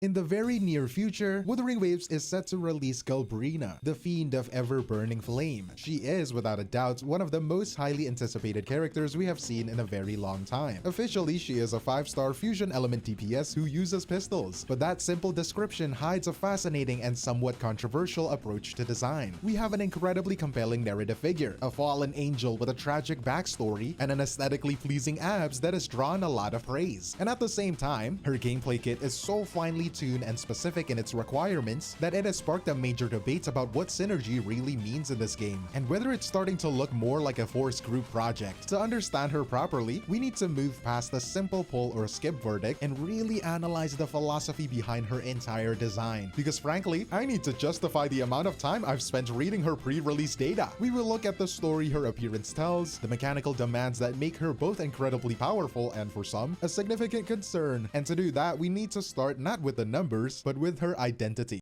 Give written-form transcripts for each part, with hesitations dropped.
In the very near future, Wuthering Waves is set to release Galbrena, the fiend of ever-burning flame. She is, without a doubt, one of the most highly anticipated characters we have seen in a very long time. Officially, she is a 5-star fusion element DPS who uses pistols, but that simple description hides a fascinating and somewhat controversial approach to design. We have an incredibly compelling narrative figure, a fallen angel with a tragic backstory, and an aesthetically pleasing abs that has drawn a lot of praise. And at the same time, her gameplay kit is so finely tuned and specific in its requirements that it has sparked a major debate about what synergy really means in this game, and whether it's starting to look more like a forced group project. To understand her properly, we need to move past the simple pull or skip verdict and really analyze the philosophy behind her entire design. Because frankly, I need to justify the amount of time I've spent reading her pre-release data. We will look at the story her appearance tells, the mechanical demands that make her both incredibly powerful and, for some, a significant concern. And to do that, we need to start not with the numbers, but with her identity.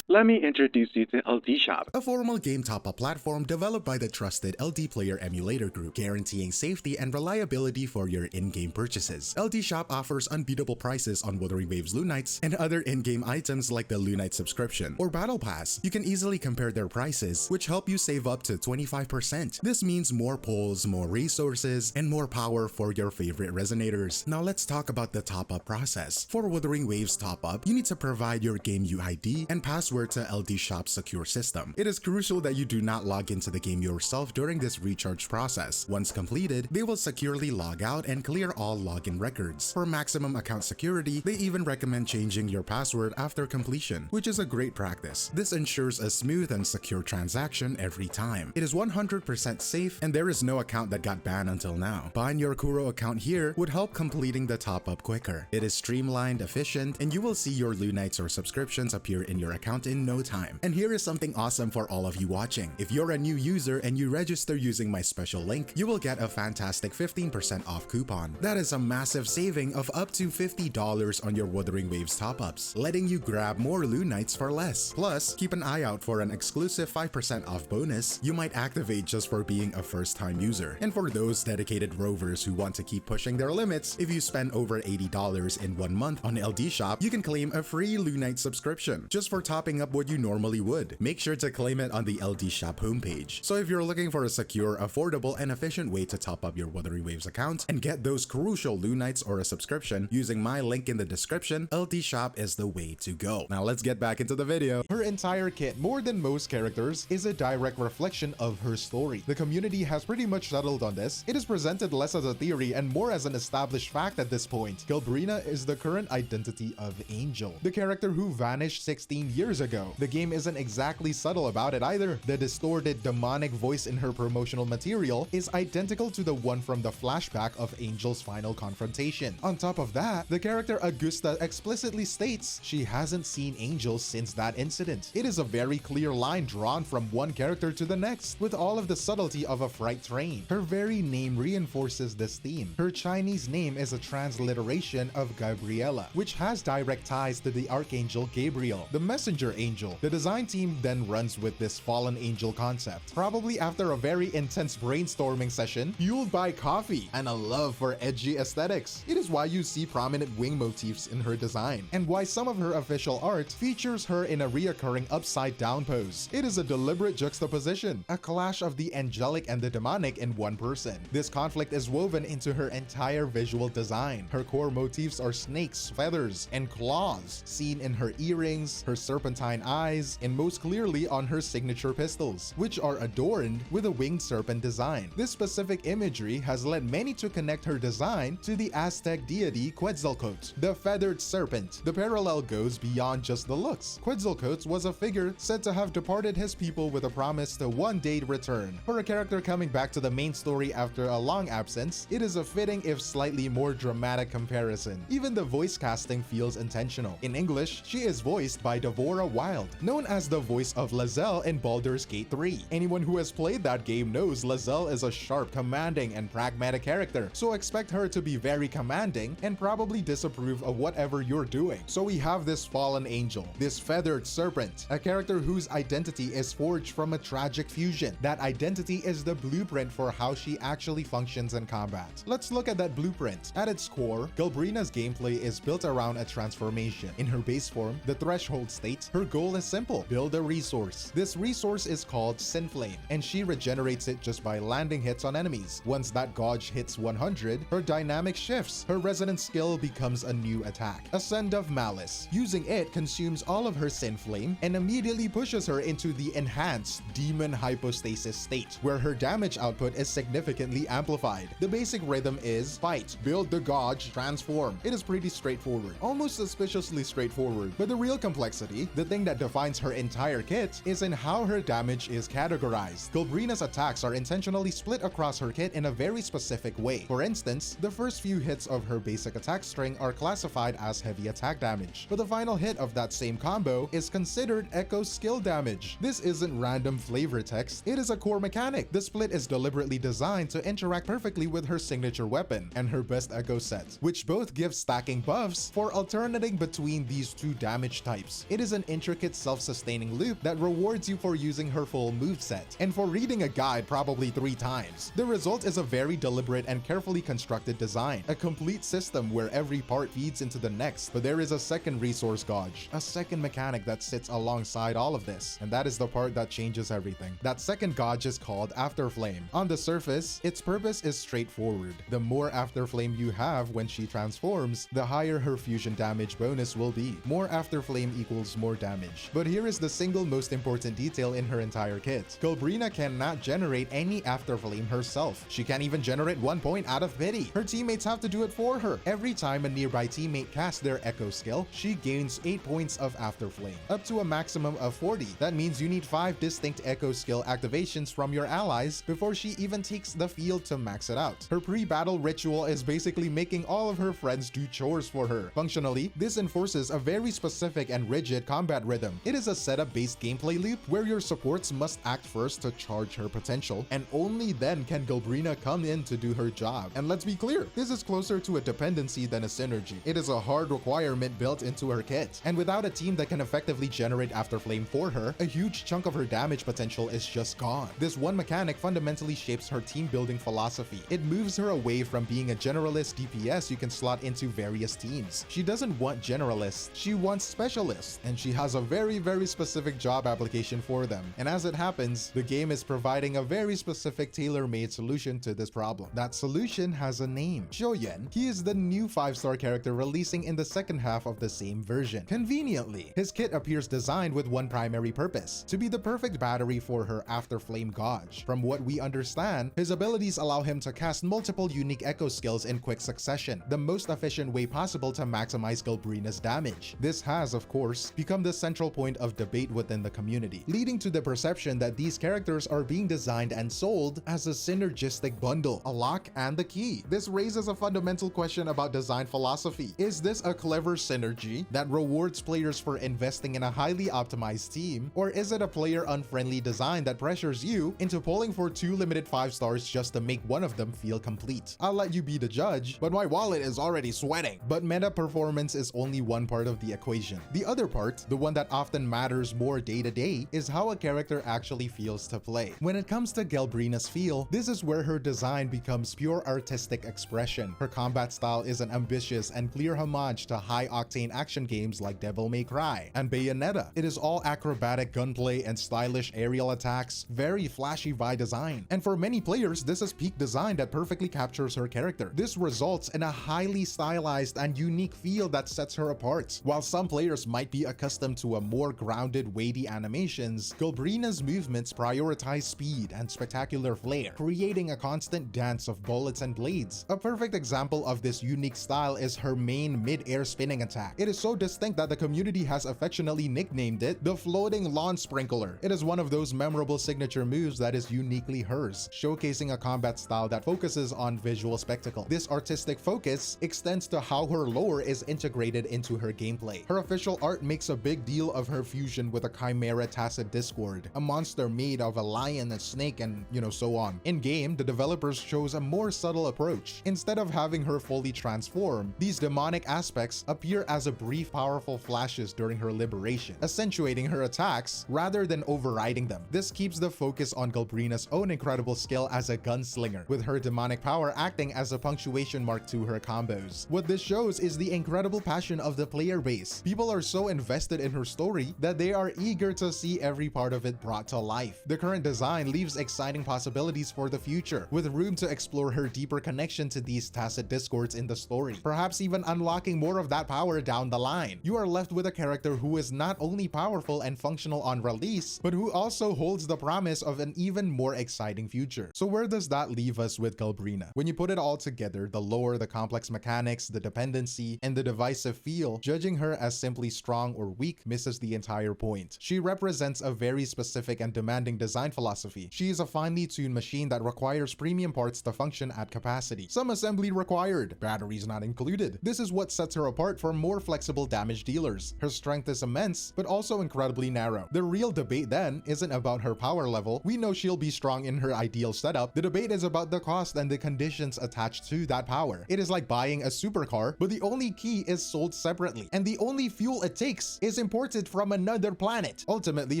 Let me introduce you to LD Shop, a formal game top-up platform developed by the trusted LD Player Emulator Group, guaranteeing safety and reliability for your in-game purchases. LD Shop offers unbeatable prices on Wuthering Waves Lunites and other in-game items like the Lunite subscription or Battle Pass. You can easily compare their prices, which help you save up to 25%. This means more pulls, more resources, and more power for your favorite resonators. Now let's talk about the top-up process. For Wuthering Waves top-up, you need to provide your game UID and password to LD Shop's secure system. It is crucial that you do not log into the game yourself during this recharge process. Once completed, they will securely log out and clear all login records. For maximum account security, they even recommend changing your password after completion, which is a great practice. This ensures a smooth and secure transaction every time. It is 100% safe, and there is no account that got banned until now. Buying your Kuro account here would help completing the top-up quicker. It is streamlined, efficient, and you will see your Lunites or subscriptions appear in your account in no time. And here is something awesome for all of you watching. If you're a new user and you register using my special link, you will get a fantastic 15% off coupon. That is a massive saving of up to $50 on your Wuthering Waves top-ups, letting you grab more Lunites for less. Plus, keep an eye out for an exclusive 5% off bonus you might activate just for being a first-time user. And for those dedicated rovers who want to keep pushing their limits, if you spend over $80 in 1 month on LD Shop, you can claim a free Lunite subscription just for topping up what you normally would. Make sure to claim it on the LD Shop homepage. So if you're looking for a secure, affordable, and efficient way to top up your Wuthering Waves account and get those crucial Lunites or a subscription using my link in the description, LD Shop is the way to go. Now let's get back into the video. Her entire kit, more than most characters, is a direct reflection of her story. The community has pretty much settled on this. It is presented less as a theory and more as an established fact at this point. Galbrena is the current identity of Angel, the character who vanished 16 years ago. The game isn't exactly subtle about it either. The distorted, demonic voice in her promotional material is identical to the one from the flashback of Angel's final confrontation. On top of that, the character Augusta explicitly states she hasn't seen Angel since that incident. It is a very clear line drawn from one character to the next, with all of the subtlety of a freight train. Her very name reinforces this theme. Her Chinese name is a transliteration of Gabriela, which has direct ties to the Archangel Gabriel, the messenger angel. The design team then runs with this fallen angel concept, probably after a very intense brainstorming session fueled by coffee and a love for edgy aesthetics. It is why you see prominent wing motifs in her design, and why some of her official art features her in a reoccurring upside-down pose. It is a deliberate juxtaposition, a clash of the angelic and the demonic in one person. This conflict is woven into her entire visual design. Her core motifs are snakes, feathers, and claws, seen in her earrings, her serpentine eyes, and most clearly on her signature pistols, which are adorned with a winged serpent design. This specific imagery has led many to connect her design to the Aztec deity Quetzalcoatl, the feathered serpent. The parallel goes beyond just the looks. Quetzalcoatl was a figure said to have departed his people with a promise to one day return. For a character coming back to the main story after a long absence, it is a fitting if slightly more dramatic comparison. Even the voice casting feels intentional. In English, she is voiced by Phrolova Wild, known as the voice of 𝗖𝗍 in Baldur's Gate 3. Anyone who has played that game knows 𝗖𝗍 is a sharp, commanding, and pragmatic character, so expect her to be very commanding and probably disapprove of whatever you're doing. So we have this fallen angel, this feathered serpent, a character whose identity is forged from a tragic fusion. That identity is the blueprint for how she actually functions in combat. Let's look at that blueprint. At its core, Galbrena's gameplay is built around a transformation. In her base form, the threshold state, her goal is simple: build a resource. This resource is called Sinflame, and she regenerates it just by landing hits on enemies. Once that gauge hits 100, her dynamic shifts. Her resonant skill becomes a new attack, Ascend of Malice. Using it consumes all of her Sinflame and immediately pushes her into the enhanced Demon Hypostasis state, where her damage output is significantly amplified. The basic rhythm is fight, build the gauge, transform. It is pretty straightforward, almost suspiciously straightforward, but the real complexity, the thing that defines her entire kit, is in how her damage is categorized. Galbrena's attacks are intentionally split across her kit in a very specific way. For instance, the first few hits of her basic attack string are classified as heavy attack damage, but the final hit of that same combo is considered echo skill damage. This isn't random flavor text, it is a core mechanic. The split is deliberately designed to interact perfectly with her signature weapon and her best echo set, which both give stacking buffs for alternating between these two damage types. It is an intricate self-sustaining loop that rewards you for using her full moveset and for reading a guide probably 3 times. The result is a very deliberate and carefully constructed design, a complete system where every part feeds into the next. But there is a second resource gauge, a second mechanic that sits alongside all of this, and that is the part that changes everything. That second gauge is called Afterflame. On the surface, its purpose is straightforward. The more Afterflame you have when she transforms, the higher her fusion damage bonus will be. More Afterflame equals more damage. But here is the single most important detail in her entire kit. Galbrena cannot generate any Afterflame herself. She can't even generate 1 point out of pity. Her teammates have to do it for her. Every time a nearby teammate casts their echo skill, she gains 8 points of Afterflame, up to a maximum of 40. That means you need 5 distinct echo skill activations from your allies before she even takes the field to max it out. Her pre-battle ritual is basically making all of her friends do chores for her. Functionally, this enforces a very specific and rigid combat rhythm. It is a setup-based gameplay loop where your supports must act first to charge her potential, and only then can Galbrena come in to do her job. And let's be clear, this is closer to a dependency than a synergy. It is a hard requirement built into her kit, and without a team that can effectively generate Afterflame for her, a huge chunk of her damage potential is just gone. This one mechanic fundamentally shapes her team building philosophy. It moves her away from being a generalist DPS you can slot into various teams. She doesn't want generalists, she wants specialists, and she has a very specific job application for them. And as it happens, the game is providing a very specific tailor-made solution to this problem. That solution has a name: Xiaoyan. He is the new 5-star character releasing in the second half of the same version. Conveniently, his kit appears designed with one primary purpose: to be the perfect battery for her Afterflame gauge. From what we understand, his abilities allow him to cast multiple unique echo skills in quick succession, the most efficient way possible to maximize Galbrena's damage. This has, of course, become the central point of debate within the community, leading to the perception that these characters are being designed and sold as a synergistic bundle, a lock and the key. This raises a fundamental question about design philosophy. Is this a clever synergy that rewards players for investing in a highly optimized team, or is it a player-unfriendly design that pressures you into pulling for 2 limited 5 stars just to make one of them feel complete? I'll let you be the judge, but my wallet is already sweating. But meta performance is only one part of the equation. The other part, the one that often matters more day to day, is how a character actually feels to play. When it comes to Galbrena's feel, this is where her design becomes pure artistic expression. Her combat style is an ambitious and clear homage to high-octane action games like Devil May Cry and Bayonetta. It is all acrobatic gunplay and stylish aerial attacks, very flashy Vi design. And for many players, this is peak design that perfectly captures her character. This results in a highly stylized and unique feel that sets her apart. While some players might be accustomed to a more grounded, weighty animations, Galbrena's movements prioritize speed and spectacular flair, creating a constant dance of bullets and blades. A perfect example of this unique style is her main mid-air spinning attack. It is so distinct that the community has affectionately nicknamed it the floating lawn sprinkler. It is one of those memorable signature moves that is uniquely hers, showcasing a combat style that focuses on visual spectacle. This artistic focus extends to how her lore is integrated into her gameplay. Her official art makes a big great deal of her fusion with a chimera tacit discord, a monster made of a lion, a snake, and so on. In-game, the developers chose a more subtle approach. Instead of having her fully transform, these demonic aspects appear as a brief powerful flashes during her liberation, accentuating her attacks rather than overriding them. This keeps the focus on Galbrena's own incredible skill as a gunslinger, with her demonic power acting as a punctuation mark to her combos. What this shows is the incredible passion of the player base. People are so invested in her story that they are eager to see every part of it brought to life. The current design leaves exciting possibilities for the future, with room to explore her deeper connection to these tacit discords in the story, perhaps even unlocking more of that power down the line. You are left with a character who is not only powerful and functional on release, but who also holds the promise of an even more exciting future. So where does that leave us with Galbrena? When you put it all together, the lore, the complex mechanics, the dependency, and the divisive feel, judging her as simply strong or weak misses the entire point. She represents a very specific and demanding design philosophy. She is a finely tuned machine that requires premium parts to function at capacity. Some assembly required, batteries not included. This is what sets her apart from more flexible damage dealers. Her strength is immense, but also incredibly narrow. The real debate then isn't about her power level. We know she'll be strong in her ideal setup. The debate is about the cost and the conditions attached to that power. It is like buying a supercar, but the only key is sold separately, and the only fuel it takes is imported from another planet. Ultimately,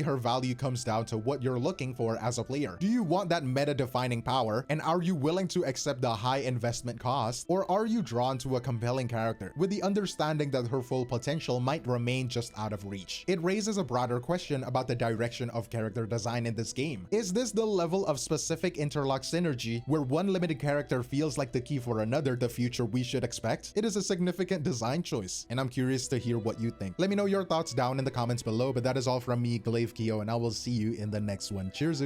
her value comes down to what you're looking for as a player. Do you want that meta-defining power, and are you willing to accept the high investment cost, or are you drawn to a compelling character with the understanding that her full potential might remain just out of reach? It raises a broader question about the direction of character design in this game. Is this the level of specific interlock synergy where one limited character feels like the key for another the future we should expect? It is a significant design choice, and I'm curious to hear what you think. Let me know your thoughts down in the comments below, but that is all from me, 𝗖cie𝗽𝗆𝗿𝗵𝗁, and I will see you in the next one. Cheers!